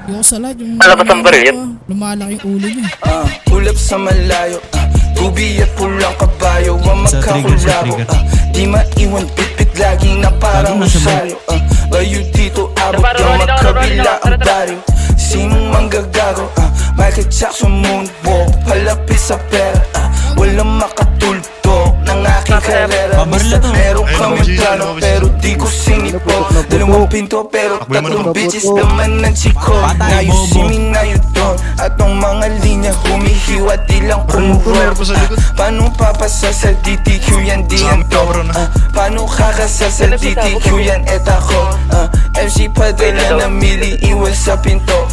Yung sa lahat, yung Palabas ang baril yan. lumalaki yung ulo niya. Ulap sa malayo, gubi at pulang kabayo, ang magkakulabo, di maiwan pitpit lagi na parang rosaryo. Layo dito abot yung magkabila ang baryo. Sinong manggagago, Michael Jackson moonwalk, palapit sa pera, walang makatulto ng aking karera. Basta meron kaming plano pero di ko sinipo. Dalawang pinto pero tatlong bitches naman ng chiko. Nayusimin na yun doon at ang mga linya humihiwa di lang kumuro. Paano papasa sa DTQ yan di yan to? Paano kakasa sa DTQ yan et ako? MC padala na mili iwan sa pinto.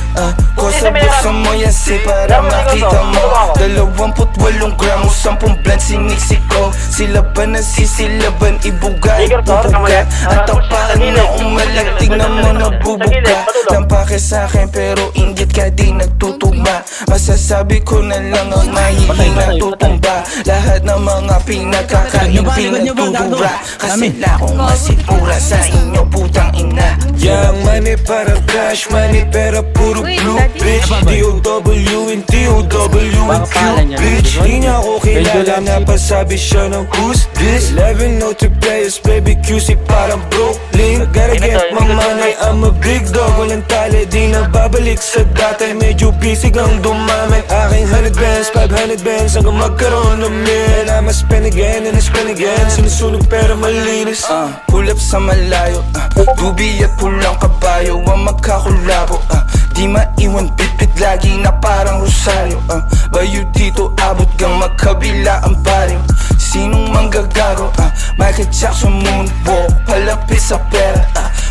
Kosa buksan mo yan si para makita mo. 28 gramo, 10 blend siniksiko. Sila ba nasisilaban, ibuga, ibubuga. At ang paan na umalag, tignan mo nabubuga. Lampake sa'kin pero inggit ka di nagtutugma. Masasabi ko na lang ang mahihina tutumba. Lahat ng mga pinagkakain pinagtutubra. Kasi lakong masipura sa inyo putang ina. Young money para cash money pero puro blue bitch. D-O-W and D-O-W and Q bitch. Di niya ako kilala na pasabi siya ng who's this. 11 note players baby QC parang Brooklyn. Gotta get my money, I'm a big dog. Walang tali di na babalik sa dati. Medyo busy kang dumami. Aking 100 bands, 500 bands hanggang magkaroon ng mil. I'ma spend again and I spend again. Sinusunog pero malinis. Pull up sa malayo, dubi at pulang kabayo, ang magkakulabo. Di maiwan bitbit lagi na parang rosaryo. Bayo dito abot gang magkabila ang baryo. Sinong manggagago, Michael Jackson moonwalk, palapit sa pera,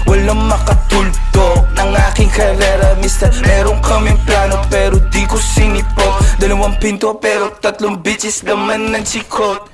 walang makatulto ng aking karera. Mister, meron kaming plano pero di ko sinipo. 2 pinto pero 3 bitches naman ng chikot.